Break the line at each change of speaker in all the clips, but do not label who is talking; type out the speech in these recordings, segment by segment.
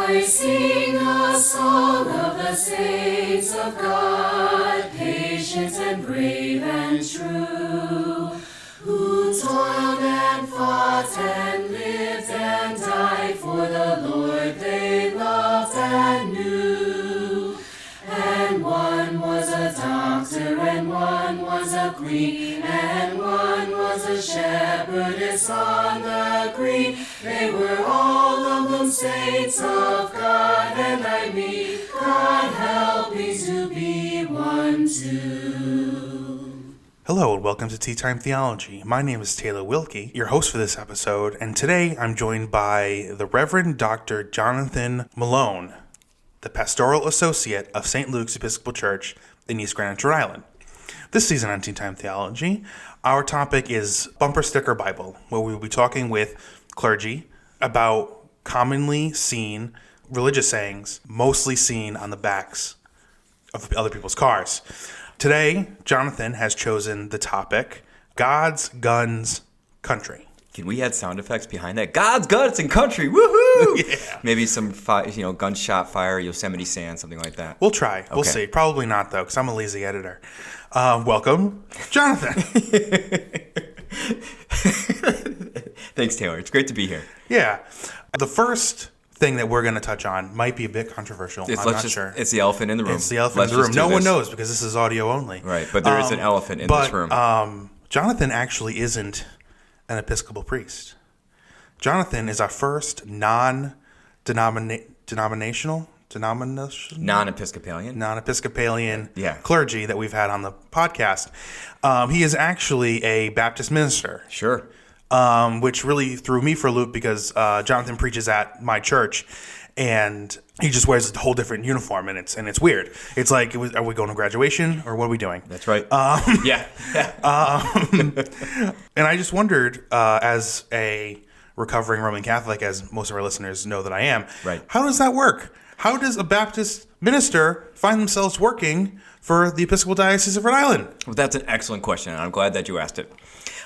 I sing a song of the saints of God, patient and brave and true, who toiled and fought and lived and died for the Lord they loved and knew. And one was a doctor, and one was a queen, and one was a shepherdess on the green. They were all of them saints of God, and I mean, God help me to be one too.
Hello and welcome to Tea Time Theology. My name is Taylor Wilkie, your host for this episode, and today I'm joined by the Reverend Dr. Johnathan Malone, the Pastoral Associate of St. Luke's Episcopal Church in East Greenwich RI. This season on Tea Time Theology, our topic is Bumper Sticker Bible, where we will be talking with clergy about commonly seen religious sayings, mostly seen on the backs of other people's cars. Today, Johnathan has chosen the topic, God's Guns, Country.
Can we add sound effects behind that? God's guns and country, woohoo!
Yeah.
Maybe some, gunshot fire, Yosemite Sam, something like that.
We'll try. We'll see. Probably not, though, because I'm a lazy editor. Welcome, Johnathan.
Thanks, Taylor. It's great to be here.
Yeah. The first thing that we're going to touch on might be a bit controversial. I'm not sure.
It's the elephant in the room.
It's the elephant in the room. No one knows because this is audio only.
Right, but there is an elephant in this room.
Johnathan actually isn't an Episcopal priest. Johnathan is our first non-Episcopalian clergy that we've had on the podcast. He is actually a Baptist minister.
Sure.
Which really threw me for a loop because Johnathan preaches at my church, and he just wears a whole different uniform, and it's weird. It's like, are we going to graduation, or what are we doing?
That's right.
Yeah. And I just wondered, as a recovering Roman Catholic, as most of our listeners know that I am,
right.
How does that work? How does a Baptist minister find themselves working for the Episcopal Diocese of Rhode Island?
Well, that's an excellent question, and I'm glad that you asked it.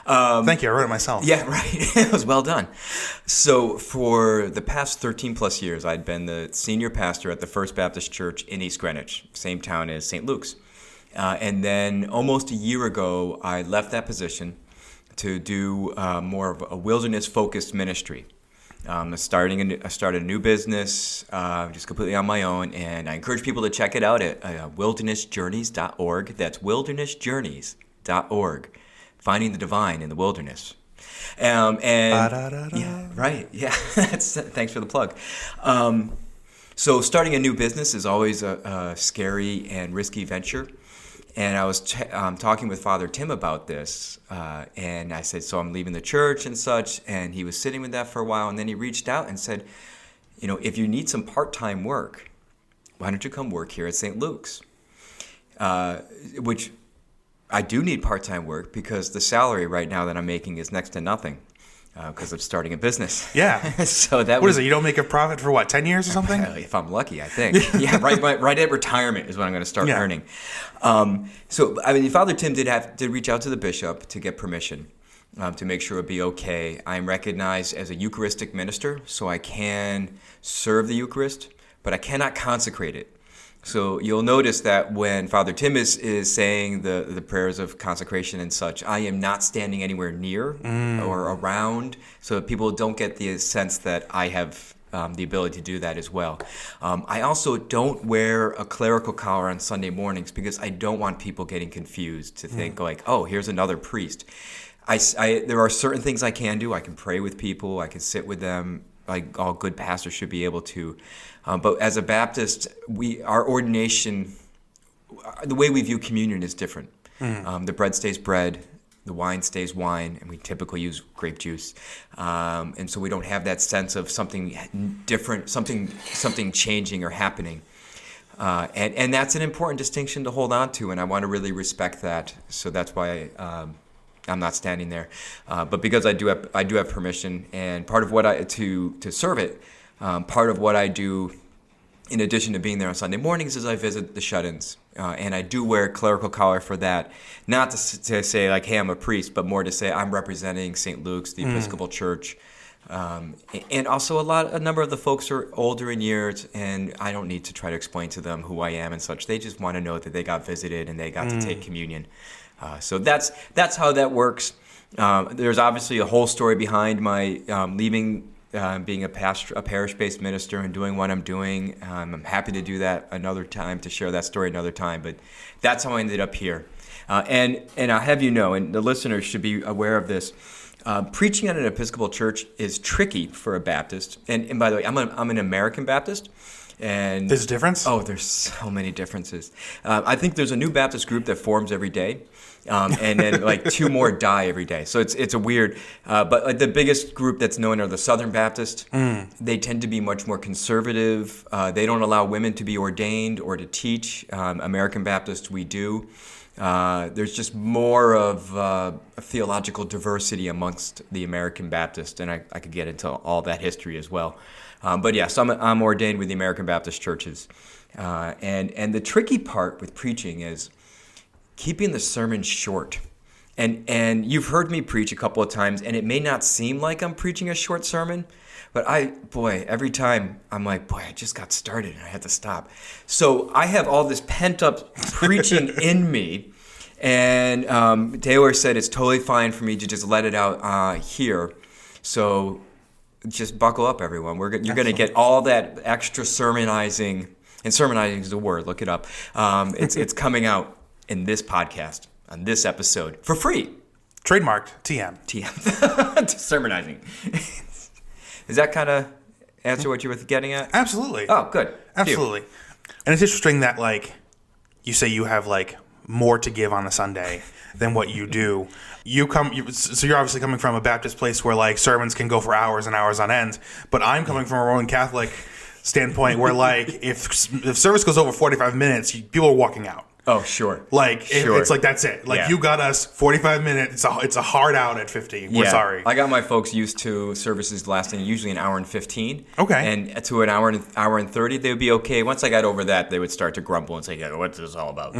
Thank you. I wrote it myself.
Yeah, right. It was well done. So for the past 13 plus years, I'd been the senior pastor at the First Baptist Church in East Greenwich, same town as St. Luke's. And then almost a year ago, I left that position to do more of a wilderness-focused ministry. I started a new business just completely on my own, and I encourage people to check it out at wildernessjourneys.org. That's wildernessjourneys.org. Finding the divine in the wilderness. Yeah, right. Yeah. Thanks for the plug. So starting a new business is always a scary and risky venture. And I was talking with Father Tim about this, and I said, so I'm leaving the church and such, and he was sitting with that for a while, and then he reached out and said, if you need some part-time work, why don't you come work here at St. Luke's? Which I do need part-time work because the salary right now that I'm making is next to nothing because I'm starting a business.
Yeah.
So that
what is it? You don't make a profit for what, 10 years or something?
If I'm lucky, I think. Yeah, right at retirement is when I'm going to start earning. Father Tim did reach out to the bishop to get permission to make sure it would be okay. I'm recognized as a Eucharistic minister, so I can serve the Eucharist, but I cannot consecrate it. So you'll notice that when Father Tim is saying the prayers of consecration and such, I am not standing anywhere near or around, so that people don't get the sense that I have the ability to do that as well. I also don't wear a clerical collar on Sunday mornings because I don't want people getting confused to think here's another priest. There are certain things I can do. I can pray with people. I can sit with them. Like all good pastors should be able to. But as a Baptist, our ordination, the way we view communion is different. The bread stays bread, the wine stays wine, and we typically use grape juice. And so we don't have that sense of something different, something changing or happening. And that's an important distinction to hold on to, and I want to really respect that. So that's why I'm not standing there. But because I do have permission, and part of what to serve it, part of what I do, in addition to being there on Sunday mornings, is I visit the shut-ins. And I do wear a clerical collar for that. Not to say, hey, I'm a priest, but more to say I'm representing St. Luke's, the Episcopal Church, And also a number of the folks are older in years, and I don't need to try to explain to them who I am and such. They just want to know that they got visited and they got to take communion. So that's how that works. There's obviously a whole story behind my leaving being a parish-based minister and doing what I'm doing. I'm happy to do that another time, to share that story another time, but that's how I ended up here. And I'll have you know, and the listeners should be aware of this, preaching at an Episcopal church is tricky for a Baptist. And by the way, I'm an American Baptist. And
there's a difference?
Oh, there's so many differences. I think there's a new Baptist group that forms every day. And then like 2 more die every day. So it's a weird, but like the biggest group that's known are the Southern Baptist. They tend to be much more conservative. They don't allow women to be ordained or to teach. American Baptist, we do. There's just more of a theological diversity amongst the American Baptist, and I could get into all that history as well. But yes, I'm ordained with the American Baptist churches. And the tricky part with preaching is keeping the sermon short. And you've heard me preach a couple of times, and it may not seem like I'm preaching a short sermon, but every time I'm like, I just got started and I had to stop. So I have all this pent-up preaching in me, and Taylor said it's totally fine for me to just let it out here. So just buckle up, everyone. You're going to get all that extra sermonizing, and sermonizing is a word, look it up. It's coming out in this podcast, on this episode, for free.
Trademarked, TM.
Sermonizing. Does that kind of answer what you were getting at?
Absolutely.
Oh, good.
Absolutely. And it's interesting that, like, you say you have, like, more to give on a Sunday than what you do. So you're obviously coming from a Baptist place where, like, sermons can go for hours and hours on end. But I'm coming from a Roman Catholic standpoint where, like, if service goes over 45 minutes, people are walking out.
Oh, sure.
Like, it's like, that's it. Like, You got us 45 minutes. It's a hard out at 50. We're sorry.
I got my folks used to services lasting usually an hour and 15.
Okay.
And to an hour and 30, they would be okay. Once I got over that, they would start to grumble and say, what's this all about?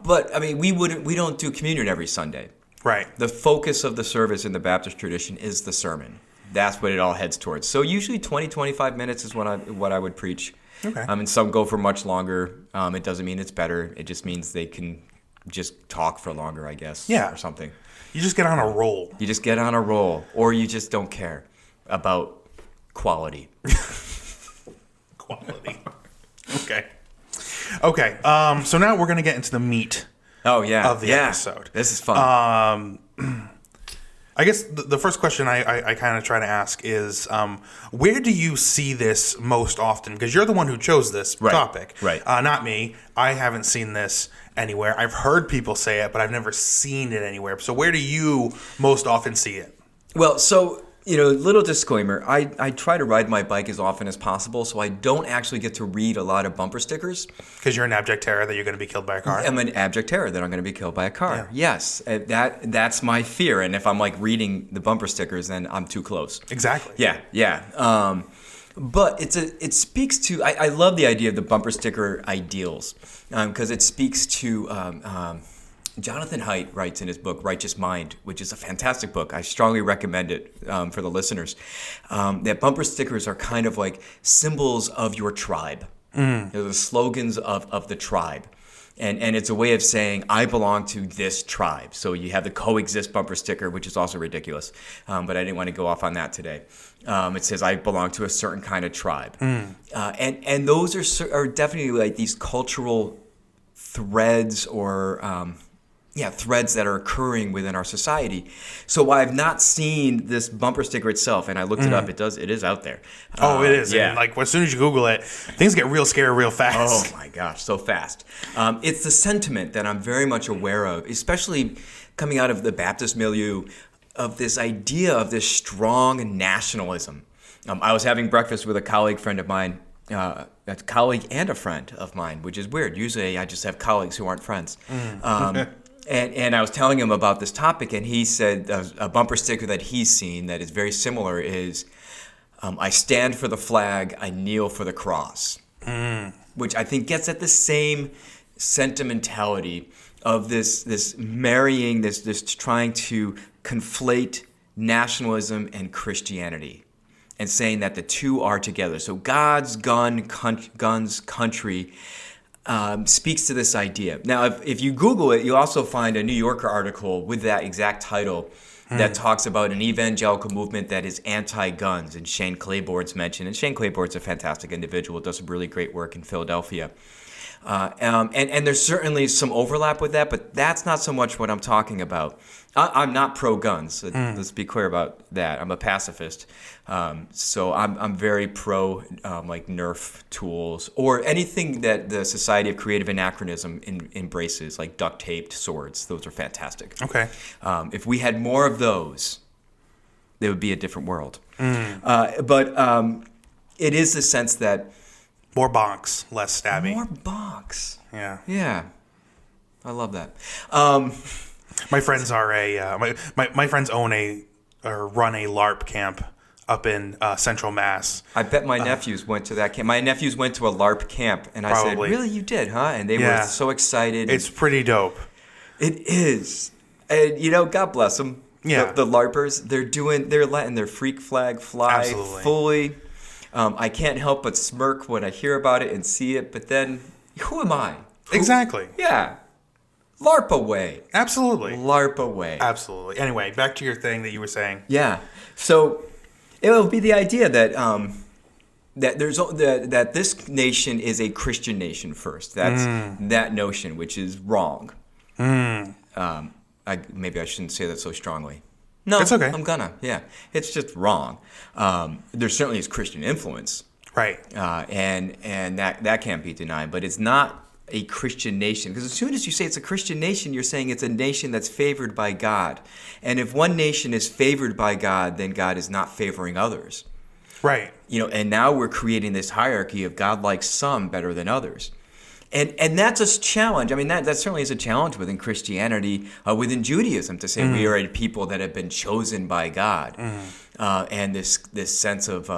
But, I mean, we don't do communion every Sunday.
Right.
The focus of the service in the Baptist tradition is the sermon. That's what it all heads towards. So usually 20, 25 minutes is what I would preach.
Okay.
And some go for much longer. It doesn't mean it's better. It just means they can just talk for longer, I guess.
Yeah.
Or something.
You just get on a roll.
You just get on a roll. Or you just don't care about quality.
Quality. Okay. So now we're going to get into the meat of the episode.
This is fun.
I guess the first question I kind of try to ask is, where do you see this most often? Because you're the one who chose this topic.
Right.
Not me. I haven't seen this anywhere. I've heard people say it, but I've never seen it anywhere. So where do you most often see it?
Well, so, little disclaimer. I try to ride my bike as often as possible, so I don't actually get to read a lot of bumper stickers.
Because you're an abject terror that you're going to be killed by a car?
I'm an abject terror that I'm going to be killed by a car. Yeah. Yes. That's my fear. And if I'm like reading the bumper stickers, then I'm too close.
Exactly.
Yeah. But it speaks to, I love the idea of the bumper sticker ideals, because it speaks to, Johnathan Haidt writes in his book, Righteous Mind, which is a fantastic book. I strongly recommend it for the listeners, that bumper stickers are kind of like symbols of your tribe. They're the slogans of the tribe. And it's a way of saying, I belong to this tribe. So you have the coexist bumper sticker, which is also ridiculous. But I didn't want to go off on that today. It says, I belong to a certain kind of tribe. And those are definitely like these cultural threads or threads that are occurring within our society. So while I've not seen this bumper sticker itself, and I looked it up, it is out there.
It is.
Yeah.
And like as soon as you Google it, things get real scary real fast.
Oh my gosh, so fast. It's the sentiment that I'm very much aware of, especially coming out of the Baptist milieu, of this idea of this strong nationalism. I was having breakfast with a colleague friend of mine, a colleague and a friend of mine, which is weird. Usually I just have colleagues who aren't friends. And I was telling him about this topic, and he said a bumper sticker that he's seen that is very similar is, I stand for the flag, I kneel for the cross, which I think gets at the same sentimentality of this marrying, this trying to conflate nationalism and Christianity. and saying that the two are together. So God's guns, country speaks to this idea. Now, if you Google it, you also find a New Yorker article with that exact title that talks about an evangelical movement that is anti-guns, and Shane Claiborne's mentioned. And Shane Claiborne's a fantastic individual, does some really great work in Philadelphia. And there's certainly some overlap with that, but that's not so much what I'm talking about. I'm not pro-guns. Let's be clear about that. I'm a pacifist. So I'm very pro like Nerf tools or anything that the Society of Creative Anachronism embraces, like duct-taped swords. Those are fantastic.
Okay.
If we had more of those, there would be a different world. But it is the sense that
more bonks, less stabby.
more box.
Yeah.
Yeah. I love that.
My friends are my friends own or run a LARP camp up in Central Mass.
I bet my nephews went to that camp. My nephews went to a LARP camp, and I
Probably.
said, "Really, you did, huh?" And they
Yeah.
were so excited.
It's pretty dope.
It is, and God bless them.
Yeah.
The LARPers, they're letting their freak flag fly
Absolutely.
fully. I can't help but smirk when I hear about it and see it, but then, who am I?
Exactly.
Yeah, LARP away,
Absolutely.
LARP away.
Absolutely. Anyway, back to your thing that you were saying.
Yeah. So it will be the idea that that this nation is a Christian nation first. That's that notion, which is wrong. Maybe I shouldn't say that so strongly. No,
It's okay.
I'm gonna. Yeah, it's just wrong. There certainly is Christian influence,
Right.
and that can't be denied. But it's not a Christian nation, because as soon as you say it's a Christian nation, you're saying it's a nation that's favored by God. And if one nation is favored by God, then God is not favoring others.
Right.
And now we're creating this hierarchy of God likes some better than others. And that's a challenge. I mean, that certainly is a challenge within Christianity, within Judaism, to say we are a people that have been chosen by God, and this sense of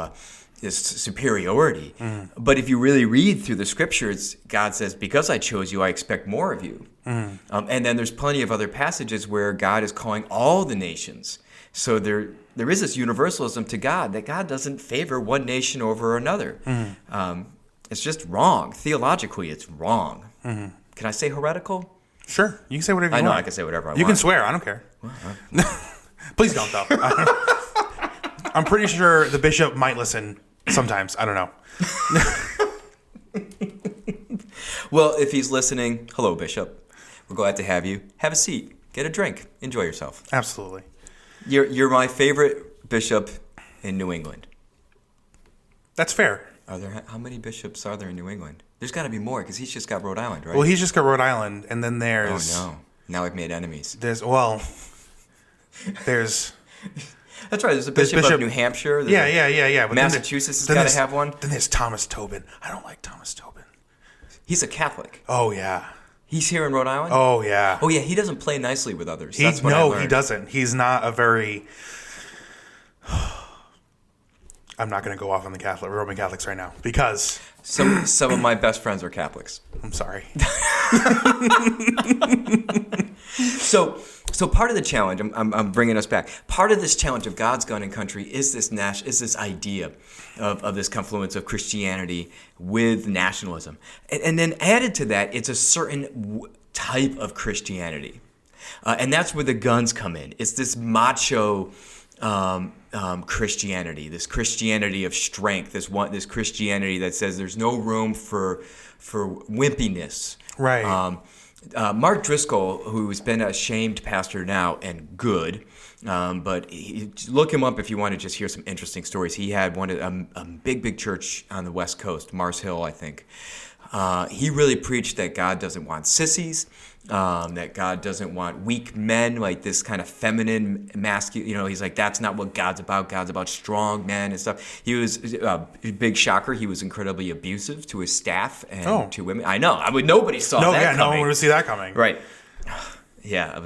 this superiority. But if you really read through the scriptures, God says, because I chose you, I expect more of you. And then there's plenty of other passages where God is calling all the nations. So there is this universalism to God, that God doesn't favor one nation over another. It's just wrong. Theologically, it's wrong. Can I say heretical?
Sure. You can say whatever you
I know
want.
I can say whatever I want.
You can swear. I don't care. Please don't, though. I'm pretty sure the bishop might listen sometimes. I don't know.
Well, if he's listening, hello, Bishop. We're glad to have you. Have a seat. Get a drink. Enjoy yourself.
Absolutely.
You're my favorite bishop in New England.
That's fair.
How many bishops are there in New England? There's got to be more, because he's just got Rhode Island, right?
Well, he's just got Rhode Island, and then there's...
Oh, no. Now I've made enemies.
There's...
That's right. There's a bishop of New Hampshire.
Yeah. But
Massachusetts has got to have one.
Then there's Thomas Tobin. I don't like Thomas Tobin.
He's a Catholic.
Oh, yeah.
He's here in Rhode Island?
Oh, yeah.
Oh, yeah. He doesn't play nicely with others. That's what I learned.
No, he doesn't. He's not a very... I'm not going to go off on the Roman Catholics right now, because...
Some of my best friends are Catholics.
I'm sorry.
So part of the challenge, I'm bringing us back. Part of this challenge of God's gun and country is this idea of this confluence of Christianity with nationalism, and then added to that, it's a certain type of Christianity, and that's where the guns come in. It's this macho Christianity, this Christianity of strength, this Christianity that says there's no room for wimpiness.
Right.
Mark Driscoll, who's been a shamed pastor now and good, but look him up if you want to just hear some interesting stories. He had a big church on the West Coast, Mars Hill, I think. He really preached that God doesn't want sissies, that God doesn't want weak men, like this kind of feminine, masculine. He's like, that's not what God's about. God's about strong men and stuff. He was big shocker. He was incredibly abusive to his staff and to women. I know. Nobody saw that coming.
No one would see that coming.
Right. Yeah,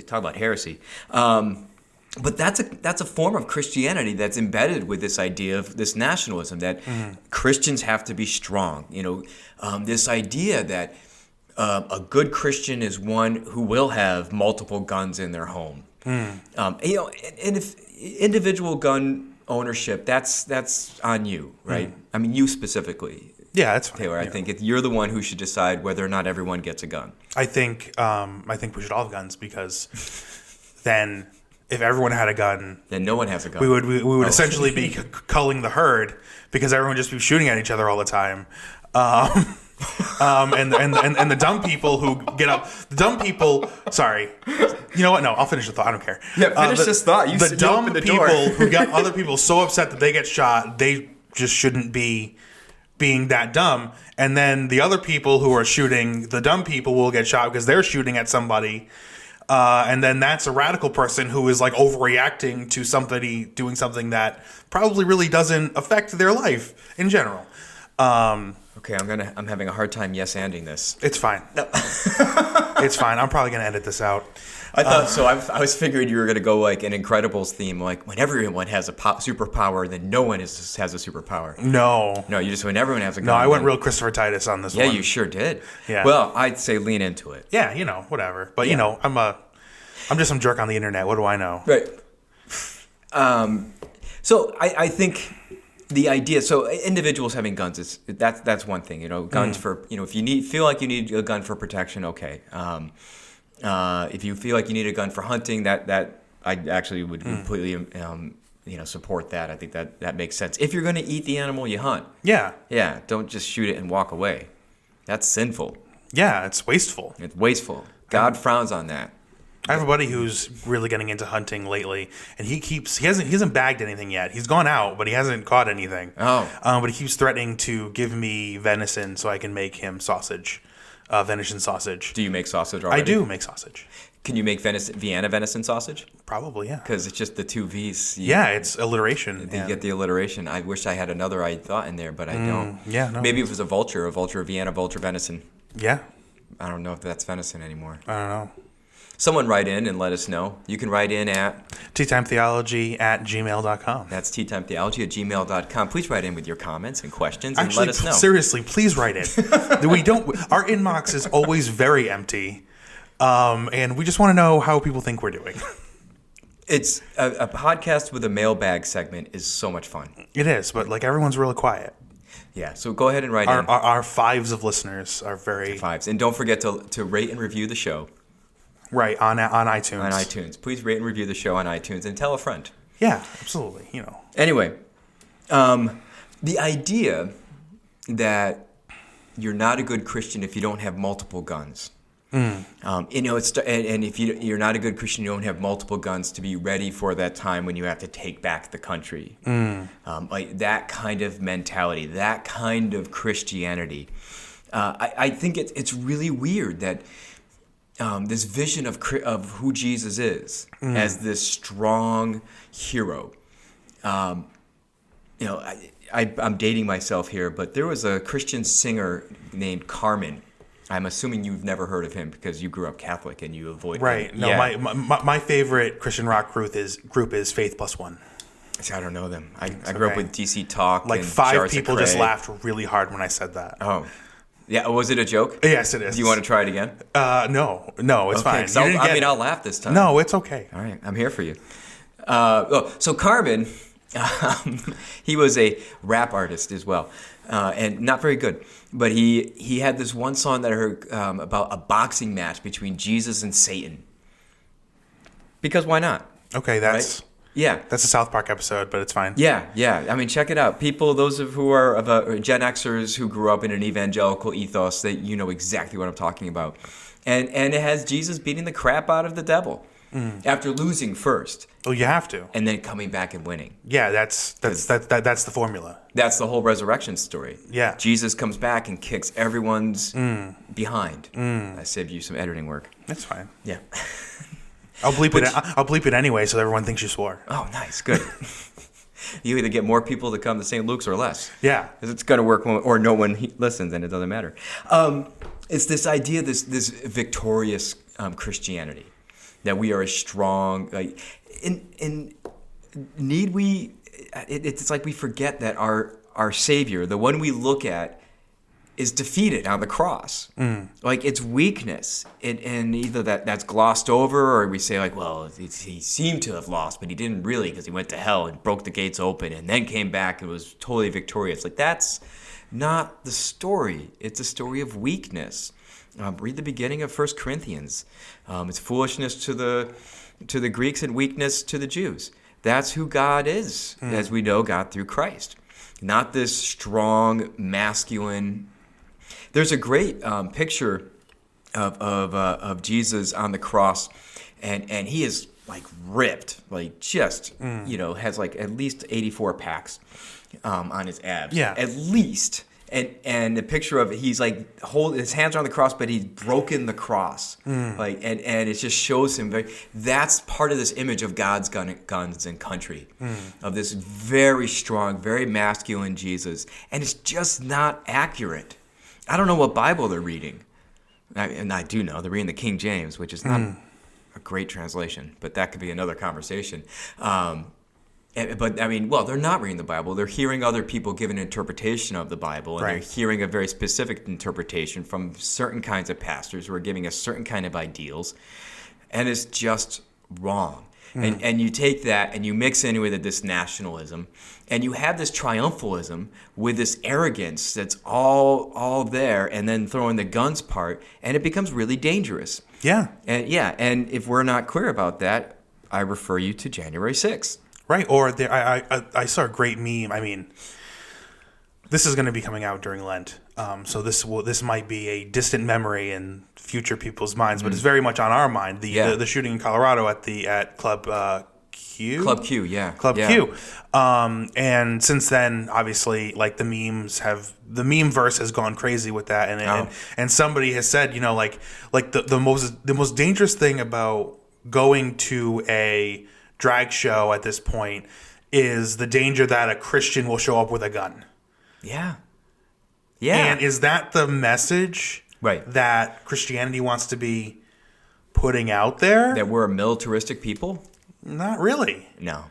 talk about heresy. But that's a form of Christianity that's embedded with this idea of this nationalism, that Christians have to be strong. This idea that a good Christian is one who will have multiple guns in their home. And if individual gun ownership, that's on you, right? I mean, you specifically.
Yeah, that's fine.
Taylor, I think you're the one who should decide whether or not everyone gets a gun.
I think we should all have guns, because then if everyone had a gun,
then no one has a gun.
we would essentially be culling the herd, because everyone would just be shooting at each other all the time. And the dumb people who get up, sorry, you know what? No, I'll finish the thought. I don't care.
Yeah, finish this thought.
The dumb people who get other people so upset that they get shot, they just shouldn't be being that dumb. And then the other people who are shooting the dumb people will get shot because they're shooting at somebody. And then that's a radical person who is like overreacting to somebody doing something that probably really doesn't affect their life in general.
Okay, I'm having a hard time yes-anding this.
It's fine. No. It's fine. I'm probably gonna edit this out.
I thought so. I was figuring you were gonna go like an Incredibles theme, like when everyone has a superpower, then no one has a superpower.
No,
you just when everyone has a gun.
No, I went real Christopher Titus on this one.
Yeah, you sure did.
Yeah.
Well, I'd say lean into it.
Yeah, whatever. But I'm just some jerk on the internet. What do I know?
Right. So I think the idea, so individuals having guns, that's one thing. Guns for, if you feel like you need a gun for protection, okay. If you feel like you need a gun for hunting, that I actually would completely support that. I think that makes sense. If you're going to eat the animal, you hunt.
Yeah.
Yeah. Don't just shoot it and walk away. That's sinful.
Yeah, it's wasteful.
It's wasteful. God frowns on that.
I have a buddy who's really getting into hunting lately, and he hasn't bagged anything yet. He's gone out, but he hasn't caught anything.
Oh.
But he keeps threatening to give me venison so I can make him sausage, venison sausage.
Do you make sausage already?
I do make sausage.
Can you make Vienna venison sausage?
Probably, yeah.
Because it's just the two V's.
Yeah, it's alliteration.
You get the alliteration. I wish I had another thought in there, but I don't.
Yeah, no.
Maybe if it was a vulture of Vienna, vulture venison.
Yeah.
I don't know if that's venison anymore.
I don't know.
Someone write in and let us know. You can write in at
teatimetheology@gmail.com.
That's teatimetheology@gmail.com. Please write in with your comments and questions and let us know.
Seriously, please write in. Our inbox is always very empty, and we just want to know how people think we're doing.
It's a podcast with a mailbag segment is so much fun.
It is, but everyone's really quiet.
Yeah, so go ahead and write in.
Our fives of listeners are very
fives, and don't forget to rate and review the show.
Right, on iTunes.
On iTunes. Please rate and review the show on iTunes and tell a friend.
Yeah, absolutely.
Anyway, the idea that you're not a good Christian if you don't have multiple guns. And if you're not a good Christian, you don't have multiple guns to be ready for that time when you have to take back the country. Like that kind of mentality, that kind of Christianity. I think it's really weird that this vision of who Jesus is as this strong hero. I'm dating myself here, but there was a Christian singer named Carmen. I'm assuming you've never heard of him because you grew up Catholic and you avoid
right.
him.
No,
yeah.
my favorite Christian rock group is Faith Plus One.
See, I don't know them. I grew up with DC Talk.
Like
and
5 people just laughed really hard when I said that.
Oh. Yeah, was it a joke?
Yes, it is.
Do you want to try it again?
No, it's fine.
I'll laugh this time.
No, it's okay.
All right, I'm here for you. So Carmen, he was a rap artist as well, and not very good. But he had this one song that I heard about a boxing match between Jesus and Satan. Because why not?
Okay, that's...
Right? Yeah.
That's a South Park episode, but it's fine.
Yeah. I mean, check it out. People, those who are Gen Xers who grew up in an evangelical ethos, that you know exactly what I'm talking about. And it has Jesus beating the crap out of the devil after losing first.
Oh, you have to.
And then coming back and winning.
Yeah, that's the formula.
That's the whole resurrection story.
Yeah.
Jesus comes back and kicks everyone's behind. I saved you some editing work.
That's fine.
Yeah.
I'll bleep it anyway, so everyone thinks you swore.
Oh, nice, good. You either get more people to come to St. Luke's or less.
Yeah,
because it's going to work or no one listens, and it doesn't matter. It's this idea, this victorious Christianity, that we are a strong. Need we? It's like we forget that our Savior, the one we look at, is defeated on the cross. Like, it's weakness. And either that's glossed over, or we say, like, well, he seemed to have lost, but he didn't really, because he went to hell and broke the gates open and then came back and was totally victorious. Like, that's not the story. It's a story of weakness. Read the beginning of 1 Corinthians. It's foolishness to the Greeks and weakness to the Jews. That's who God is, as we know God through Christ. Not this strong, masculine. There's a great picture of Jesus on the cross, and he is like ripped, like just has like at least 84 packs on his abs, at least. And the picture of it, he's like his hands are on the cross, but he's broken the cross, like and it just shows him that's part of this image of God's guns and country, of this very strong, very masculine Jesus, and it's just not accurate. I don't know what Bible they're reading, and I do know they're reading the King James, which is not a great translation, but that could be another conversation. But I mean, well, they're not reading the Bible. They're hearing other people give an interpretation of the Bible, and they're hearing a very specific interpretation from certain kinds of pastors who are giving us certain kind of ideals, and it's just wrong. And you take that and you mix in with it this nationalism, and you have this triumphalism with this arrogance that's all there, and then throwing the guns part, and it becomes really dangerous. And if we're not clear about that, I refer you to January 6th.
Right, or I saw a great meme. I mean, this is going to be coming out during Lent, so this might be a distant memory in future people's minds, but it's very much on our mind. The shooting in Colorado at Club Q.
Club Q, yeah.
Club Q. And since then, obviously, like the meme verse has gone crazy with that, and somebody has said, the most dangerous thing about going to a drag show at this point is the danger that a Christian will show up with a gun. Yeah. And is that the message that Christianity wants to be putting out there?
That we're a militaristic people?
Not really.
No.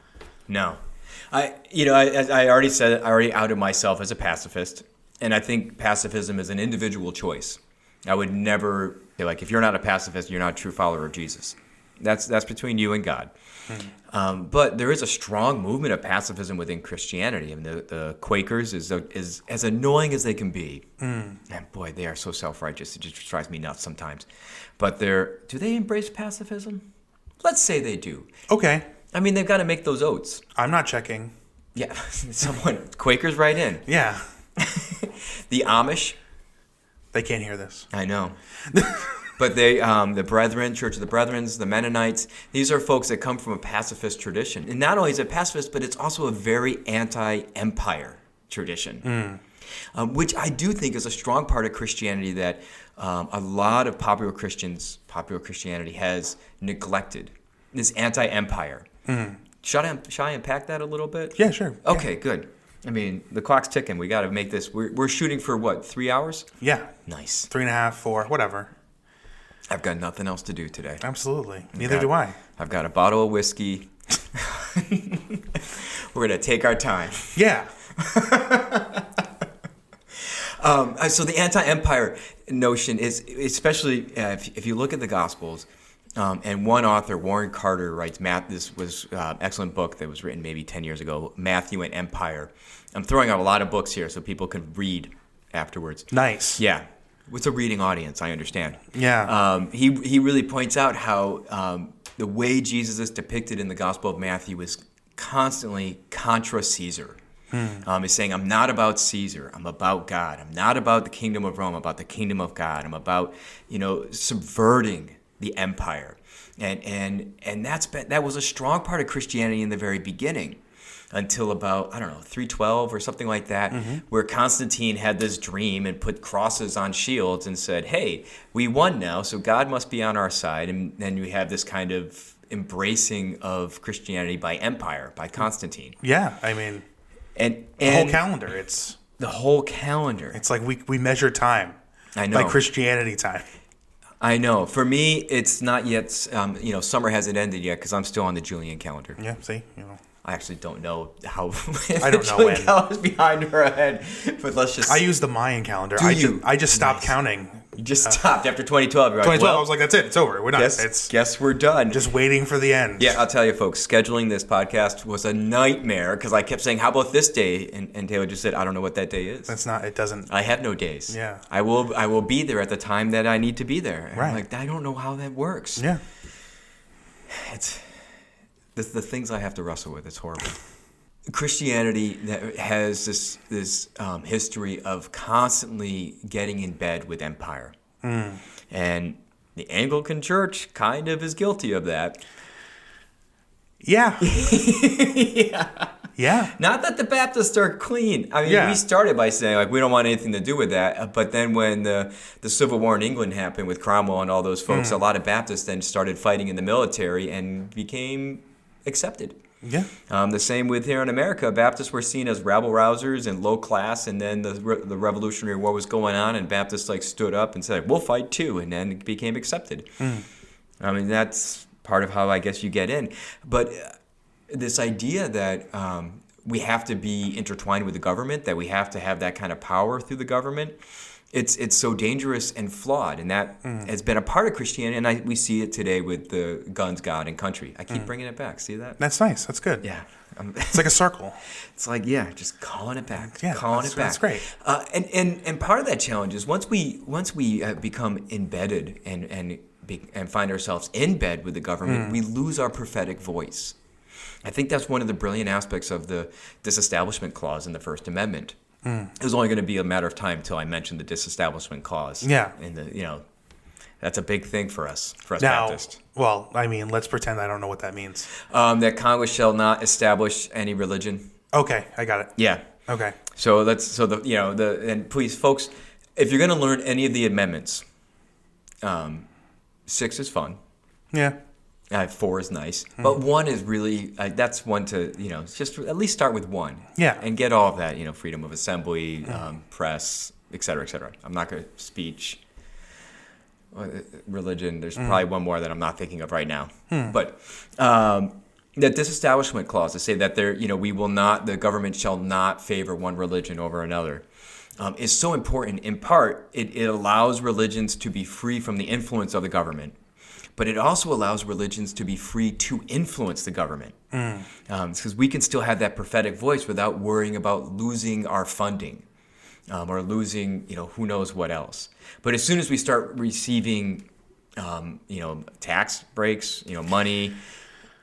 I already said it, I already outed myself as a pacifist, and I think pacifism is an individual choice. I would never say, like, if you're not a pacifist, you're not a true follower of Jesus. That's between you and God. But there is a strong movement of pacifism within Christianity. I mean, the Quakers is as annoying as they can be. And boy, they are so self-righteous. It just drives me nuts sometimes. But do they embrace pacifism? Let's say they do.
Okay.
I mean, they've got to make those oats.
I'm not checking.
Yeah, Quakers right in.
Yeah.
The Amish.
They can't hear this.
I know. But they, the Brethren, Church of the Brethren, the Mennonites, these are folks that come from a pacifist tradition. And not only is it pacifist, but it's also a very anti-empire tradition, which I do think is a strong part of Christianity that a lot of popular Christianity has neglected, this anti-empire. Should I unpack that a little bit?
Yeah, sure.
Okay, good. I mean, the clock's ticking. We got to make this. We're shooting for what, 3 hours?
Yeah.
Nice.
3.5, 4, whatever.
I've got nothing else to do today.
Absolutely. Neither do I.
I've got a bottle of whiskey. We're going to take our time.
Yeah.
So the anti-empire notion is, especially if you look at the Gospels, and one author, Warren Carter, writes, this was an excellent book that was written maybe 10 years ago, Matthew and Empire. I'm throwing out a lot of books here so people can read afterwards.
Nice.
Yeah. It's a reading audience, I understand.
Yeah.
He really points out how the way Jesus is depicted in the Gospel of Matthew is constantly contra Caesar. He's saying, I'm not about Caesar. I'm about God. I'm not about the kingdom of Rome. I'm about the kingdom of God. I'm about, subverting the empire. And that was a strong part of Christianity in the very beginning, until about, 312 or something like that, where Constantine had this dream and put crosses on shields and said, hey, we won now, so God must be on our side. And then you have this kind of embracing of Christianity by empire, by Constantine.
Yeah, I mean,
and
the whole calendar. It's
the whole calendar.
It's like we measure time.
I know.
By Christianity time.
I know. For me, it's not yet, summer hasn't ended yet because I'm still on the Julian calendar.
Yeah, see?
I actually don't know how.
I don't know when.
Calendars behind her head, but let's just.
I use the Mayan calendar.
Do
I just stopped
Nice.
counting.
You just stopped after 2012. You're like,
2012.
well,
I was like, that's it. It's over. We're done.
guess we're done.
Just waiting for the end.
Yeah, I'll tell you, folks. Scheduling this podcast was a nightmare because I kept saying, "How about this day?" And Taylor just said, "I don't know what that day is."
That's not. It doesn't.
I have no days.
Yeah.
I will be there at the time that I need to be there. And
Right.
I'm like, I don't know how that works.
Yeah.
It's the things I have to wrestle with. It's horrible. Christianity that has this history of constantly getting in bed with empire, and the Anglican Church kind of is guilty of that.
Yeah.
Yeah.
Yeah.
Not that the Baptists are clean. I mean,
Yeah.
we started by saying, like, we don't want anything to do with that. But then when the Civil War in England happened with Cromwell and all those folks, a lot of Baptists then started fighting in the military and became accepted.
Yeah.
The same with here in America. Baptists were seen as rabble-rousers and low class, and then the Revolutionary War was going on, and Baptists like stood up and said, we'll fight too, and then it became accepted. I mean, that's part of how I guess you get in. But this idea that we have to be intertwined with the government, that we have to have that kind of power through the government, it's so dangerous and flawed, and that has been a part of Christianity, and we see it today with the guns, God, and country. I keep bringing it back. See that?
That's nice. That's good.
Yeah.
It's like a circle.
It's like, yeah, just calling it back.
Yeah,
calling it back.
that's great.
And part of that challenge is once we become embedded and find ourselves in bed with the government, we lose our prophetic voice. I think that's one of the brilliant aspects of the Disestablishment Clause in the First Amendment. It was only going to be a matter of time until I mentioned the Disestablishment Clause.
Yeah.
And that's a big thing for us
Now,
Baptists.
well, I mean, let's pretend I don't know what that means.
That Congress shall not establish any religion.
Okay, I got it.
Yeah.
Okay.
And please, folks, if you're going to learn any of the amendments, 6 is fun.
Yeah.
4 is nice, but 1 is really that's one to just at least start with 1.
Yeah.
And get all of that, freedom of assembly, press, et cetera, et cetera. I'm not going to speech, religion. There's probably one more that I'm not thinking of right now, but that Disestablishment Clause to say that the government shall not favor one religion over another. Is so important. In part, it allows religions to be free from the influence of the government. But it also allows religions to be free to influence the government. Because we can still have that prophetic voice without worrying about losing our funding or losing, who knows what else. But as soon as we start receiving, tax breaks, money,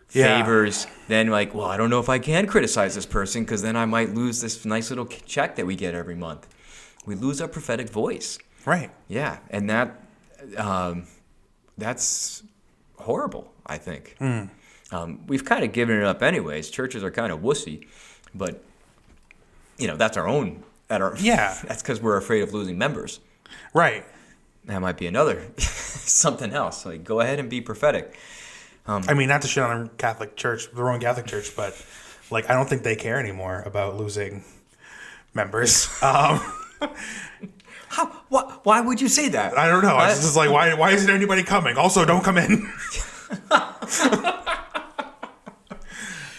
favors, then I don't know if I can criticize this person because then I might lose this nice little check that we get every month. We lose our prophetic voice.
Right.
Yeah, and that's horrible, I think. We've kind of given it up anyways. Churches are kind of wussy, but that's our own. That's because we're afraid of losing members.
Right.
That might be another something else. Go ahead and be prophetic.
I mean, not to shit on the Roman Catholic Church, but I don't think they care anymore about losing members.
Why would you say that?
I don't know. It's just why isn't anybody coming? Also, don't come in.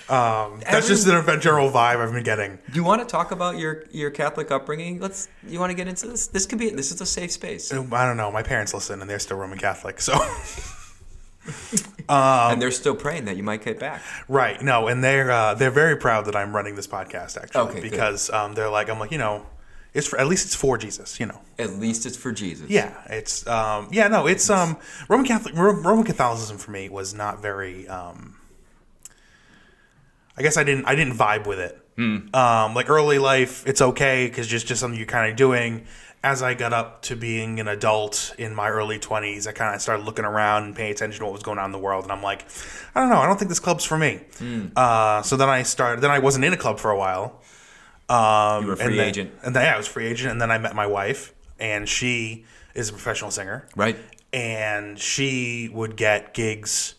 That's just the general vibe I've been getting.
Do you want to talk about your Catholic upbringing? You want to get into this? This is a safe space.
I don't know. My parents listen, and they're still Roman Catholic, so.
And they're still praying that you might get back.
Right. No, and they're very proud that I'm running this podcast actually,
Okay,
because they're like, I'm like, at least it's for Jesus,
At least it's for Jesus.
Yeah, it's Roman Catholicism for me was not very. I guess I didn't vibe with it. Early life, it's okay because just something you're kind of doing. As I got up to being an adult in my early 20s, I kind of started looking around and paying attention to what was going on in the world, and I'm like, I don't know, I don't think this club's for me. So then I wasn't in a club for a while.
You were a free agent.
And then I was a free agent, and then I met my wife, and she is a professional singer.
Right.
And she would get gigs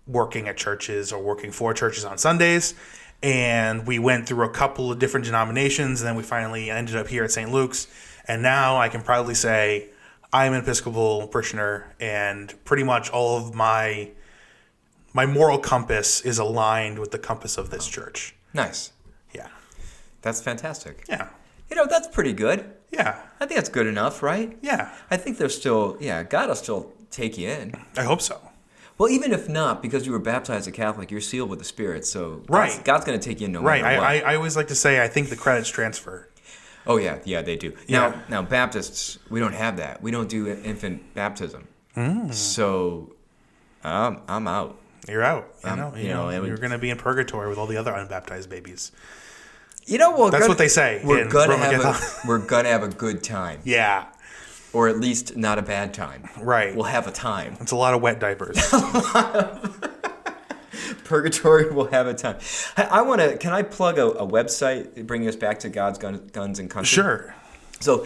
working at churches or working for churches on Sundays. And we went through a couple of different denominations, and then we finally ended up here at St. Luke's. And now I can proudly say I'm an Episcopal parishioner, and pretty much all of my my moral compass is aligned with the compass of this church.
Nice.
Yeah.
That's fantastic.
Yeah.
That's pretty good.
Yeah.
I think that's good enough, right?
Yeah.
I think there's still, God will still take you in.
I hope so.
Well, even if not, because you were baptized as a Catholic, you're sealed with the Spirit. So
Right.
God's going to take you in no
Right.
matter what.
I always like to say I think the credits transfer.
Oh, yeah. Yeah, they do.
Yeah.
Now, Baptists, we don't have that. We don't do infant baptism. So I'm out.
You're out. You're going to be in purgatory with all the other unbaptized babies. That's what they say.
We're
in
gonna
Roman
have a good time.
Yeah.
Or at least not a bad time.
Right.
We'll have a time.
It's a lot of wet diapers.
Purgatory will have a time. Can I plug a website bringing us back to God's Guns and Country?
Sure.
So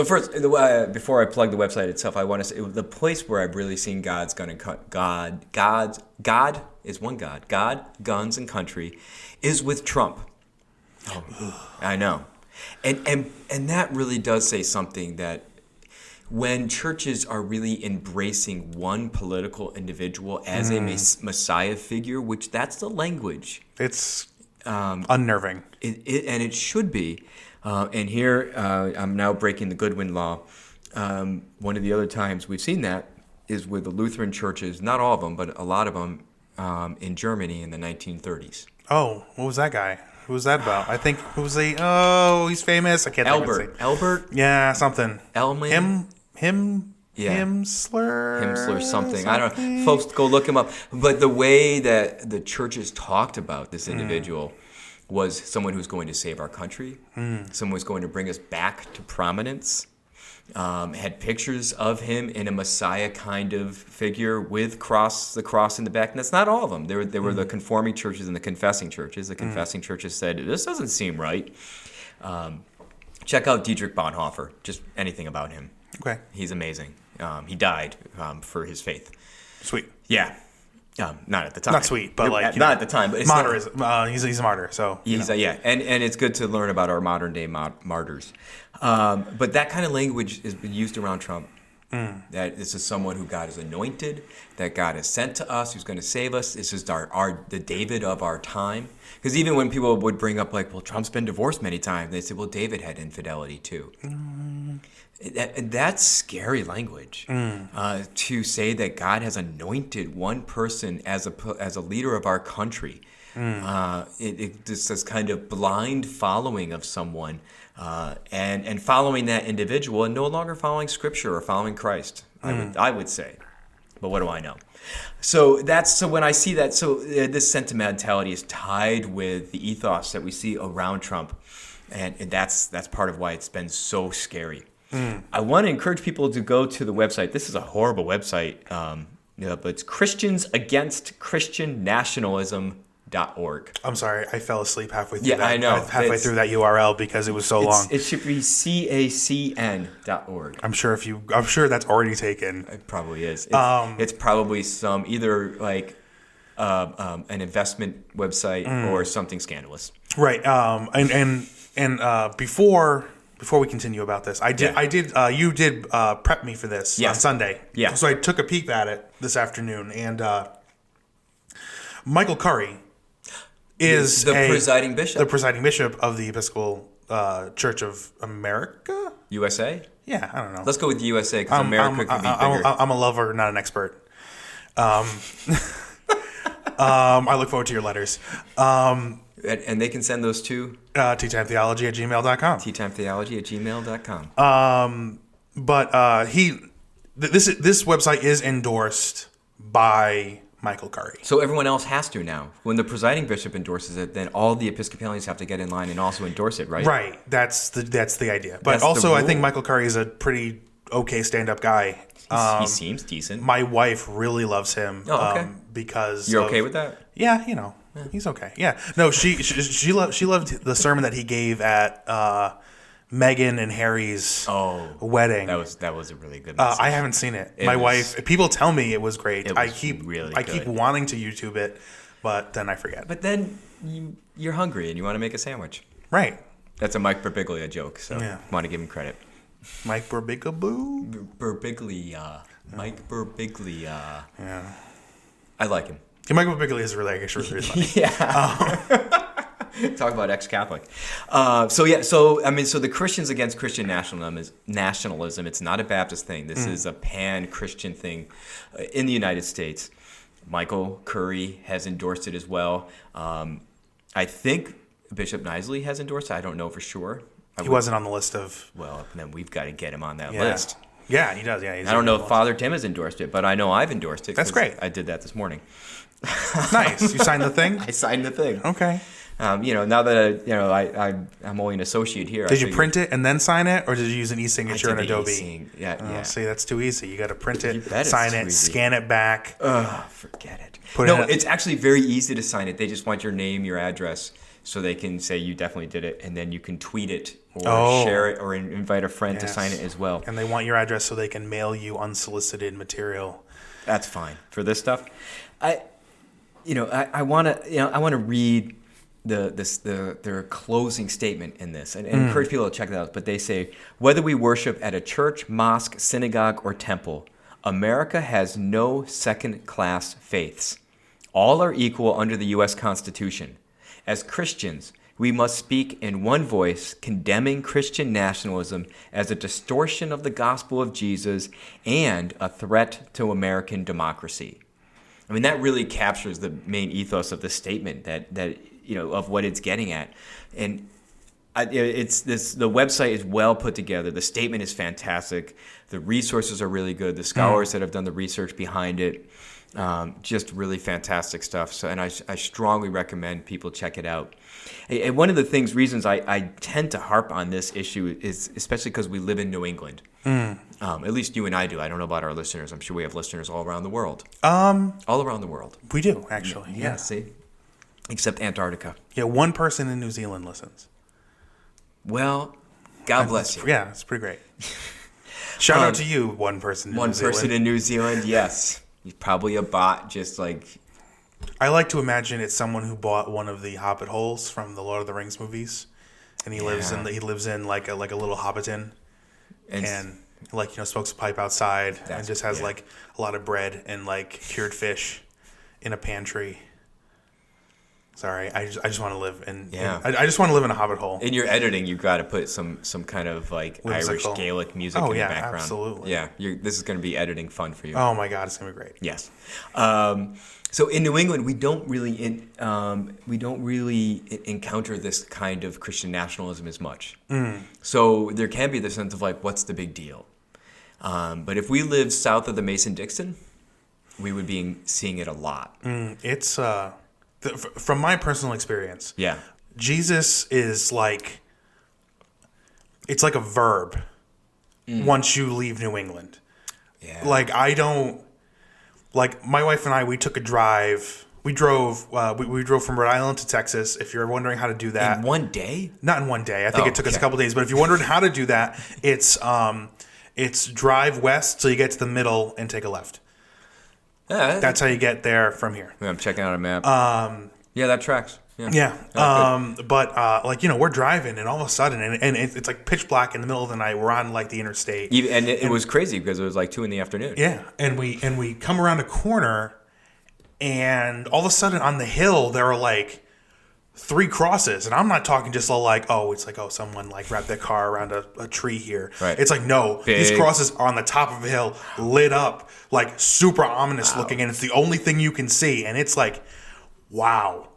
first, before I plug the website itself, I want to say the place where I've really seen God's Gun and God is one God. God, Guns and Country is with Trump. Oh, I know. And that really does say something, that when churches are really embracing one political individual as a Messiah figure, which that's the language.
It's unnerving.
And it should be. And here, I'm now breaking the Goodwin law. One of the other times we've seen that is with the Lutheran churches, not all of them, but a lot of them in Germany in the 1930s.
Oh, what was that guy? Who was that about? I think, he's famous. I can't think of his name.
Albert?
Yeah, something.
Elman?
Himsler
something. I don't know. Folks, go look him up. But the way that the churches talked about this individual was someone who's going to save our country, someone who's going to bring us back to prominence, had pictures of him in a Messiah kind of figure with the cross in the back. And that's not all of them. There were the conforming churches and the confessing churches. The confessing churches said, this doesn't seem right. Check out Dietrich Bonhoeffer, just anything about him.
Okay.
He's amazing. He died for his faith.
Sweet.
Yeah. Not at the time.
Not sweet, but
not at the time. But it's
martyr. He's a martyr, so
and it's good to learn about our modern day martyrs. But that kind of language has been used around Trump. That this is someone who God has anointed, that God has sent to us, who's going to save us. This is the David of our time. Because even when people would bring up Trump's been divorced many times, they say, well, David had infidelity too. That's scary language, to say that God has anointed one person as a leader of our country. This kind of blind following of someone, and following that individual and no longer following Scripture or following Christ. I would say, but what do I know? So when I see that, this sentimentality is tied with the ethos that we see around Trump, and that's part of why it's been so scary. I want to encourage people to go to the website. This is a horrible website, but it's ChristiansAgainstChristianNationalism.org.
I'm sorry, I fell asleep halfway through
Yeah,
that.
I know.
Halfway through that URL because it was so long.
It should be CACN.org.
I'm sure that's already taken.
It probably is. It's probably some either an investment website or something scandalous.
Right. And before we continue about this, you did prep me for this on Sunday.
Yeah.
So I took a peek at it this afternoon, and Michael Curry is
the presiding bishop.
The presiding bishop of the Episcopal Church of America?
USA?
Yeah, I don't know.
Let's go with the USA because America could be bigger.
I'm a lover, not an expert. I look forward to your letters.
And they can send those to?
teatimetheology@gmail.com.
teatimetheology@gmail.com.
But this website is endorsed by Michael Curry.
So everyone else has to now. When the presiding bishop endorses it, then all the Episcopalians have to get in line and also endorse it, right?
Right. That's the idea. But also, I think Michael Curry is a pretty okay stand-up guy.
He seems decent.
My wife really loves him.
Oh, okay.
Because
you're okay with that?
Yeah, he's okay. Yeah. No, she loved the sermon that he gave at Meghan and Harry's wedding.
That was a really good message.
I haven't seen it. My wife. People tell me it was great. I keep wanting to YouTube it, but then I forget.
But then you're hungry and you want to make a sandwich.
Right.
That's a Mike Birbiglia joke. So I want to give him credit.
Mike Birbiglia.
Birbiglia. Mike Birbiglia.
Yeah.
I like him.
Michael Birbiglia is really funny.
Yeah. Talk about ex-Catholic. So the Christians against Christian nationalism. It's not a Baptist thing. This is a pan-Christian thing in the United States. Michael Curry has endorsed it as well. I think Bishop Nisley has endorsed it. I don't know for sure.
He wasn't on the list of...
Well, then we've got to get him on that
Yeah.
list.
Yeah, he does. Yeah,
I don't know if Father Tim has endorsed it, but I know I've endorsed it.
That's great.
I did that this morning.
Nice. You signed the thing?
I signed the thing.
Okay.
Now that I'm only an associate here.
Did you print it and then sign it, or did you use an e-signature in Adobe?
Yeah.
See, that's too easy. You got to print it,
bet it's
sign
too
it,
easy.
scan it back.
Forget it.
It's
it's actually very easy to sign it. They just want your name, your address, so they can say you definitely did it, and then you can tweet it or share it or invite a friend to sign it as well.
And they want your address so they can mail you unsolicited material.
That's fine for this stuff. I want to read their closing statement in this and encourage people to check that out. But they say, whether we worship at a church, mosque, synagogue, or temple, America has no second-class faiths. All are equal under the U.S. Constitution. As Christians, we must speak in one voice, condemning Christian nationalism as a distortion of the gospel of Jesus and a threat to American democracy. I mean, that really captures the main ethos of the statement that of what it's getting at. And the website is well put together. The statement is fantastic. The resources are really good. The scholars that have done the research behind it, just really fantastic stuff. So, and I strongly recommend people check it out. And one of the reasons I tend to harp on this issue is especially because we live in New England. At least you and I do. I don't know about our listeners. I'm sure we have listeners all around the world. All around the world.
We do, actually. Yeah.
See? Except Antarctica.
Yeah, one person in New Zealand listens.
Well, God bless you.
Yeah, it's pretty great. Shout out to you, one person in New Zealand.
One person in New Zealand, yes. He's probably a bot, just like...
I like to imagine it's someone who bought one of the Hobbit holes from the Lord of the Rings movies, and he lives in like a little hobbiton, and smokes a pipe outside, and just has like a lot of bread and like cured fish in a pantry. Sorry, I just want to live in. Yeah. I just want to live in a hobbit hole.
In your editing, you've got to put some kind of like
whimsical
Irish Gaelic music in the background.
Absolutely.
Yeah, this is going to be editing fun for you.
Oh my God, it's going to be great.
Yes. So in New England, we don't really encounter this kind of Christian nationalism as much. So there can be the sense of like, what's the big deal? But if we lived south of the Mason-Dixon, we would be seeing it a lot.
It's from my personal experience.
Yeah.
Jesus is like, it's like a verb once you leave New England.
Yeah.
Like like my wife and I, we took a drive. We drove from Rhode Island to Texas. If you're wondering how to do that.
In one day?
Not in one day. I think it took us a couple days. But if you're wondering how to do that, it's drive west till you get to the middle and take a left. That's how you get there from here.
Yeah, I'm checking out a map. Yeah, that tracks.
Yeah. We're driving, and all of a sudden, and it's like pitch black in the middle of the night. We're on like the interstate,
and it was crazy because it was like 2 p.m.
Yeah, and we come around a corner, and all of a sudden on the hill there are like 3 crosses, and I'm not talking just all like, someone like wrapped their car around a tree here.
Right.
It's like, no, these crosses are on the top of a hill, lit up, like super ominous looking, and it's the only thing you can see, and it's like, wow.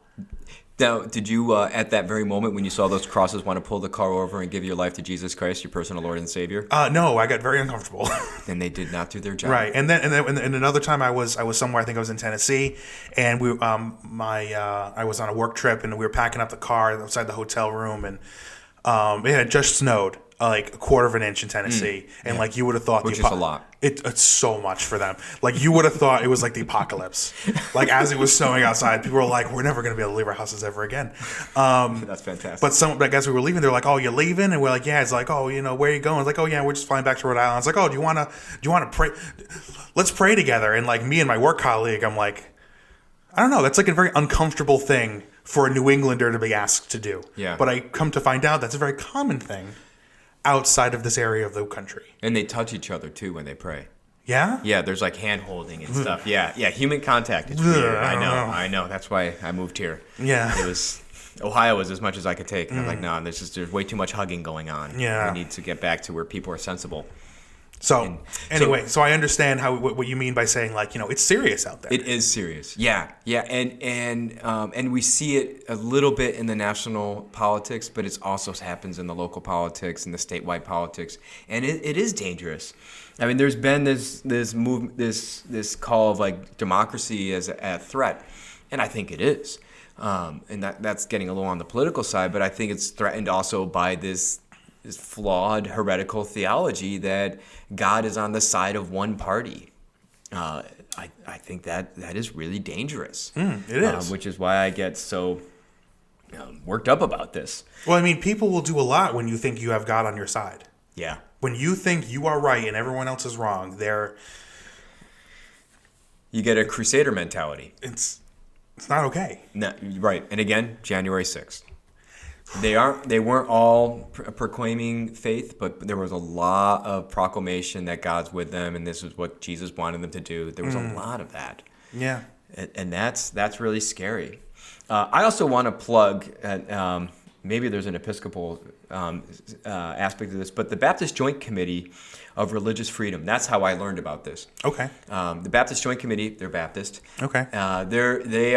Now, did you, at that very moment when you saw those crosses, want to pull the car over and give your life to Jesus Christ, your personal Lord and Savior?
No, I got very uncomfortable.
Then they did not do their job.
Right, and then another time I was somewhere. I think I was in Tennessee, and I was on a work trip, and we were packing up the car outside the hotel room, and it had just snowed like 1/4 of an inch in Tennessee, and like you would have thought,
which is a lot.
It's so much for them. Like you would have thought it was like the apocalypse. Like as it was snowing outside, people were like, "We're never going to be able to leave our houses ever again."
That's fantastic.
But as we were leaving, they're like, "Oh, you're leaving?" And we're like, "Yeah." It's like, "Oh, where are you going?" It's like, "Oh, yeah, we're just flying back to Rhode Island." It's like, "Oh, do you want to pray? Let's pray together." And like me and my work colleague, I'm like, I don't know. That's like a very uncomfortable thing for a New Englander to be asked to do.
Yeah.
But I come to find out that's a very common thing outside of this area of the country.
And they touch each other too when they pray.
Yeah?
Yeah, there's like hand holding and stuff. Yeah, human contact. It's weird. I know. That's why I moved here.
Yeah.
Ohio was as much as I could take. And I'm like, no, there's way too much hugging going on.
Yeah.
We need to get back to where people are sensible.
So I understand what you mean by saying, like, it's serious out there.
It is serious. Yeah, and we see it a little bit in the national politics, but it also happens in the local politics and the statewide politics, and it is dangerous. I mean, there's been this movement, this call of like democracy as a threat, and I think it is, and that's getting a little on the political side, but I think it's threatened also by this flawed heretical theology that God is on the side of one party. I think that is really dangerous.
It is.
Which is why I get so worked up about this.
Well, I mean, people will do a lot when you think you have God on your side.
Yeah.
When you think you are right and everyone else is wrong,
you get a crusader mentality.
It's not okay.
No, right. And again, January 6th. They weren't all proclaiming faith, but there was a lot of proclamation that God's with them, and this is what Jesus wanted them to do. There was a lot of that.
Yeah.
And that's really scary. I also want to plug, maybe there's an Episcopal aspect of this, but the Baptist Joint Committee of Religious Freedom. That's how I learned about this.
Okay.
The Baptist Joint Committee, they're Baptist.
Okay.
They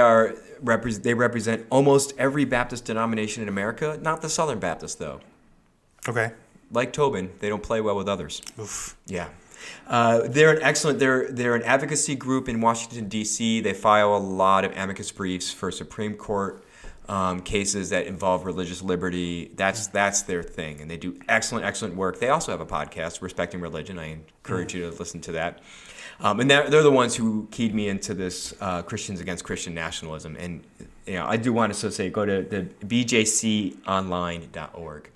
represent almost every Baptist denomination in America, not the Southern Baptist though.
Okay.
Like Tobin, they don't play well with others.
Oof.
Yeah. They're an advocacy group in Washington, D.C. They file a lot of amicus briefs for Supreme Court cases that involve religious liberty. That's their thing, and they do excellent work. They also have a podcast, Respecting Religion. I encourage you to listen to that. And they're the ones who keyed me into this Christians Against Christian Nationalism. And I do want to say go to the bjconline.org.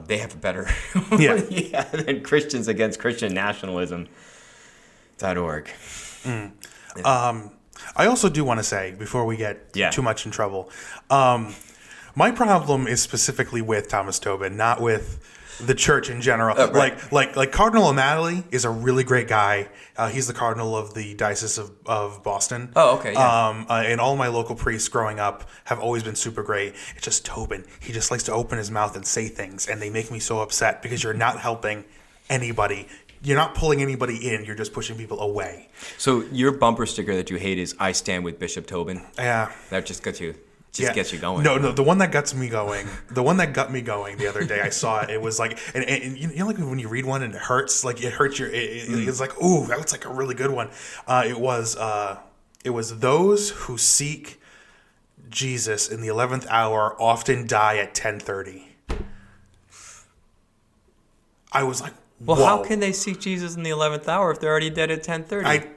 They have a better than Christians Against Christian Nationalism.org.
I also do want to say, before we get too much in trouble, my problem is specifically with Thomas Tobin, not with the church in general.
Right.
Like Cardinal O'Malley is a really great guy. He's the cardinal of the Diocese of Boston.
Oh, okay. Yeah.
And all my local priests growing up have always been super great. It's just Tobin. He just likes to open his mouth and say things, and they make me so upset because you're not helping anybody. You're not pulling anybody in. You're just pushing people away.
So your bumper sticker that you hate is "I stand with Bishop Tobin."
Yeah.
That just gets you going.
No, the one that got me going the other day, I saw it. It was like, and you know, like when you read one and it hurts, like it hurts it's like, ooh, that was like a really good one. It was those who seek Jesus in the 11th hour often die at 10:30. I was like,
well,
whoa.
how can they seek Jesus in the 11th hour if they're already dead at 10:30?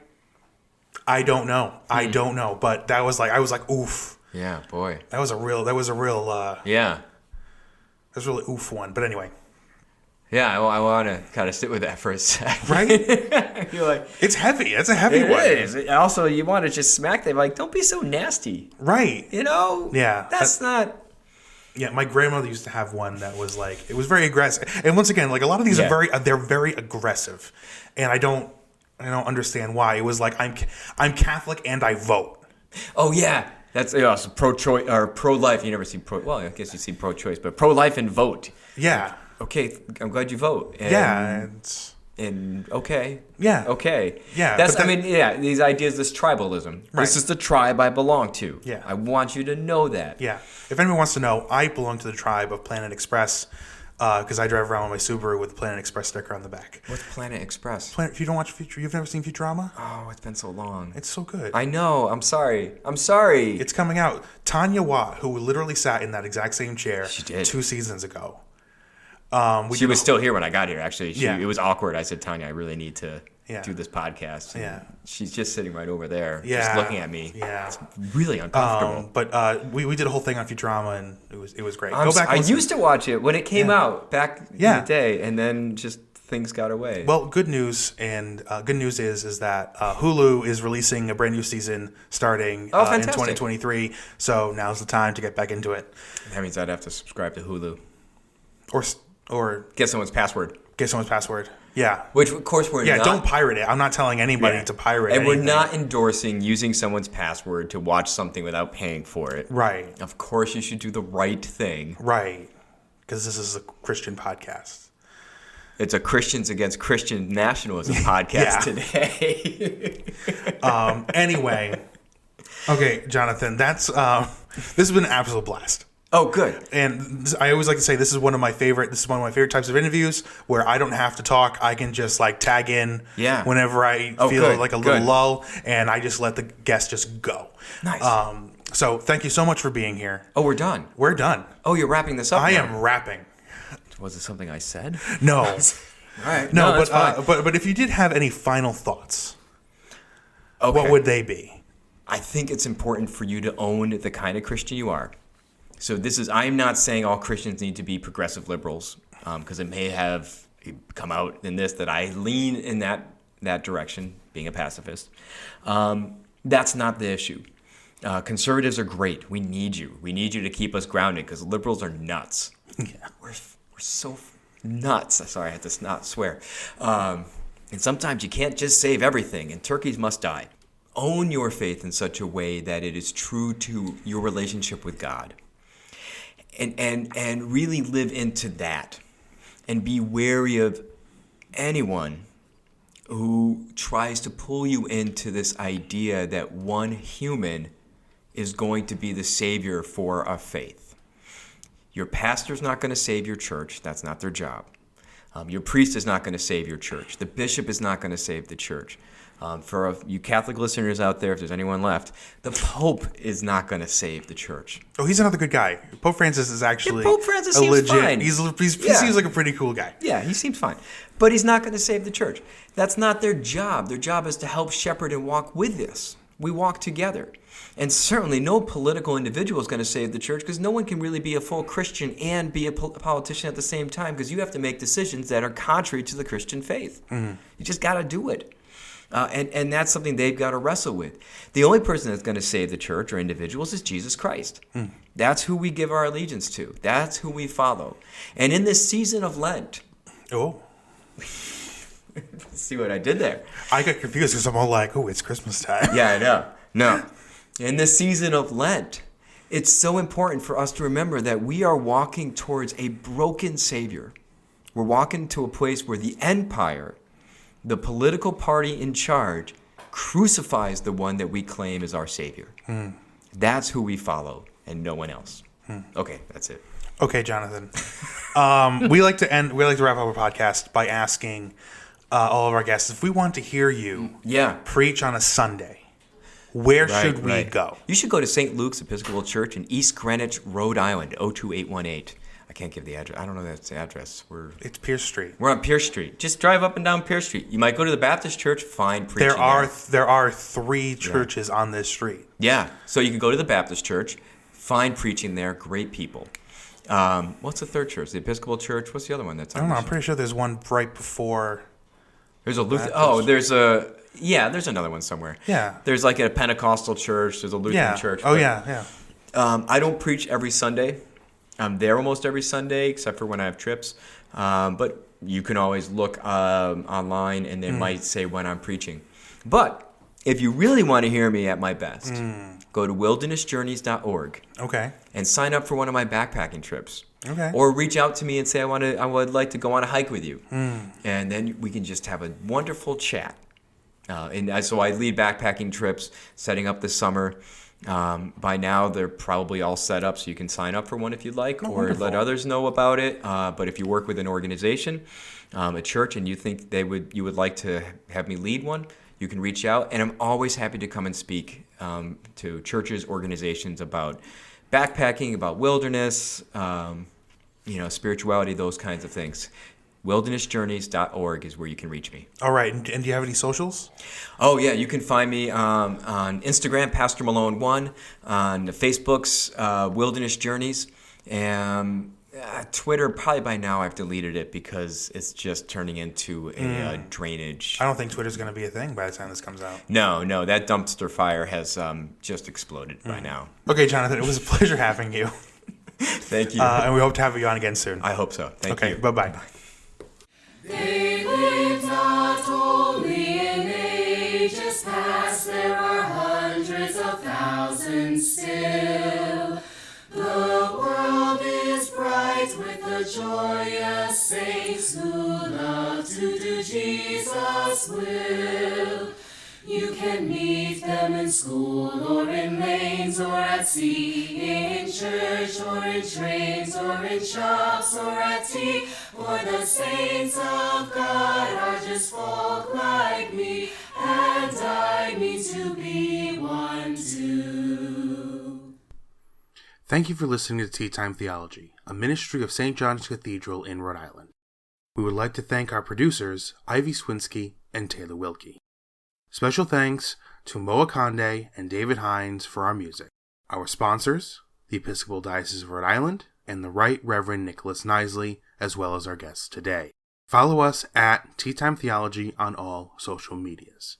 I don't know. I don't know. But that was like, I was like, oof.
Yeah, boy.
That was a real
yeah.
That was a really oof one. But anyway.
Yeah, I want to kind of sit with that for a sec.
Right?
You're like,
it's heavy. It's a heavy one.
It is. Also, you want to just smack them. Like, don't be so nasty.
Right. Yeah.
That's not...
Yeah, my grandmother used to have one that was like, it was very aggressive. And once again, like a lot of these are they're very aggressive. And I don't understand why. It was like, I'm Catholic and I vote.
Oh, yeah. That's so pro-choice or pro-life. You never see well, I guess you see pro-choice, but pro-life and vote.
Yeah.
Okay, I'm glad you vote. And okay.
Yeah.
Okay.
Yeah.
These ideas, this tribalism.
Right.
This is the tribe I belong to.
Yeah.
I want you to know that.
Yeah. If anyone wants to know, I belong to the tribe of Planet Express because I drive around with my Subaru with the Planet Express sticker on the back.
What's Planet Express?
If you don't watch you've never seen Futurama?
Oh, it's been so long.
It's so good.
I know. I'm sorry.
It's coming out. Tanya Watt, who literally sat in that exact same chair 2 seasons ago.
She was still here when I got here, actually.
Yeah.
It was awkward. I said, Tanya, I really need to do this podcast. And she's just sitting right over there, just looking at me.
Yeah.
It's really uncomfortable.
But we did a whole thing on Futurama, and it was great. Go back.
I used to watch it when it came out back in the day, and then just things got away.
Well, good news is that Hulu is releasing a brand new season starting in 2023. So now's the time to get back into it.
That means I'd have to subscribe to Hulu.
Or
get someone's password.
Get someone's password. Yeah.
Which, of course, we're not.
Yeah, don't pirate it. I'm not telling anybody to pirate
And
anything.
we're not endorsing using someone's password to watch something without paying for it.
Right.
Of course, you should do the right thing.
Right. Because this is a Christian podcast.
It's a Christians Against Christian Nationalism podcast today.
Anyway. Okay, Jonathan, this has been an absolute blast.
Oh, good.
And I always like to say this is one of my favorite types of interviews where I don't have to talk. I can just like tag in whenever I feel like a little lull, and I just let the guest just go.
Nice.
So thank you so much for being here.
Oh, we're done.
We're done.
Oh, you're wrapping this up
I
now.
am wrapping.
Was it something I said?
No.
All right.
No,
that's fine.
but if you did have any final thoughts,
Okay.
what would they be?
I think it's important for you to own the kind of Christian you are. So I am not saying all Christians need to be progressive liberals, because it may have come out in this that I lean in that direction, being a pacifist. That's not the issue. Conservatives are great. We need you. We need you to keep us grounded because liberals are nuts.
Yeah.
We're so nuts. Sorry, I had to not swear. And sometimes you can't just save everything, and turkeys must die. Own your faith in such a way that it is true to your relationship with God. And really live into that. And be wary of anyone who tries to pull you into this idea that one human is going to be the savior for a faith. Your pastor's not going to save your church. That's not their job. Your priest is not going to save your church. The bishop is not going to save the church. For you Catholic listeners out there, if there's anyone left, the Pope is not going to save the church.
Oh, he's another good guy. Pope Francis is actually
Pope Francis seems fine.
He seems like a pretty cool guy.
Yeah, he seems fine. But he's not going to save the church. That's not their job. Their job is to help shepherd and walk with us. We walk together. And certainly no political individual is going to save the church because no one can really be a full Christian and be a politician at the same time because you have to make decisions that are contrary to the Christian faith. Mm-hmm. You just got to do it. And that's something they've got to wrestle with. The only person that's going to save the church or individuals is Jesus Christ. Mm. That's who we give our allegiance to. That's who we follow. And in this season of Lent...
Oh.
See what I did there?
I got confused because I'm all like, oh, it's Christmas time.
Yeah, I know. No. In this season of Lent, it's so important for us to remember that we are walking towards a broken Savior. We're walking to a place where the empire... the political party in charge crucifies the one that we claim is our Savior. Mm. That's who we follow and no one else. Mm. Okay, that's it.
Okay, Jonathan. We like to wrap up our podcast by asking all of our guests if we want to hear you preach on a Sunday, where should we go?
You should go to St. Luke's Episcopal Church in East Greenwich, Rhode Island, 02818. I can't give the address. I don't know that's the address. It's
Pierce Street.
We're on Pierce Street. Just drive up and down Pierce Street. You might go to the Baptist church, find preaching
there are 3 churches on this street.
Yeah. So you can go to the Baptist church, find preaching there, great people. What's the third church? The Episcopal church? What's the other one that's on
I don't know. I'm pretty sure there's one right before.
There's a Lutheran. There's another one somewhere.
Yeah.
There's like a Pentecostal church. There's a Lutheran church.
Oh, yeah.
I don't preach every Sunday. I'm there almost every Sunday, except for when I have trips. But you can always look online, and they might say when I'm preaching. But if you really want to hear me at my best, go to wildernessjourneys.org.
Okay.
And sign up for one of my backpacking trips.
Okay.
Or reach out to me and say I would like to go on a hike with you. And then we can just have a wonderful chat. So I lead backpacking trips, setting up this summer. By now, they're probably all set up, so you can sign up for one if you'd like, or
wonderful.
let others know about it. But if you work with an organization, a church, and you think you would like to have me lead one, you can reach out. And I'm always happy to come and speak to churches, organizations about backpacking, about wilderness, spirituality, those kinds of things. wildernessjourneys.org is where you can reach me.
All right. And do you have any socials?
Oh, yeah. You can find me on Instagram, Pastor Malone 1, on Facebook's Wilderness Journeys, and Twitter, probably by now I've deleted it because it's just turning into a drainage.
I don't think Twitter's going to be a thing by the time this comes out.
No. That dumpster fire has just exploded by now.
Okay, Jonathan, it was a pleasure having you.
Thank you.
And we hope to have you on again soon.
I hope so. Thank you.
Okay, bye-bye.
They live not only in ages past, there are hundreds of thousands still. The world is bright with the joyous saints who love to do Jesus' will. You can meet them in school or in lanes or at sea, in church or in trains or in shops or at tea. For the saints of God are just folk like me, and I mean to be one too.
Thank you for listening to Tea Time Theology, a ministry of St. John's Cathedral in Rhode Island. We would like to thank our producers, Ivy Swinsky and Taylor Wilkie. Special thanks to Moa Conde and David Hines for our music. Our sponsors, the Episcopal Diocese of Rhode Island and the Right Reverend Nicholas Knisley, as well as our guests today. Follow us at Tea Time Theology on all social medias.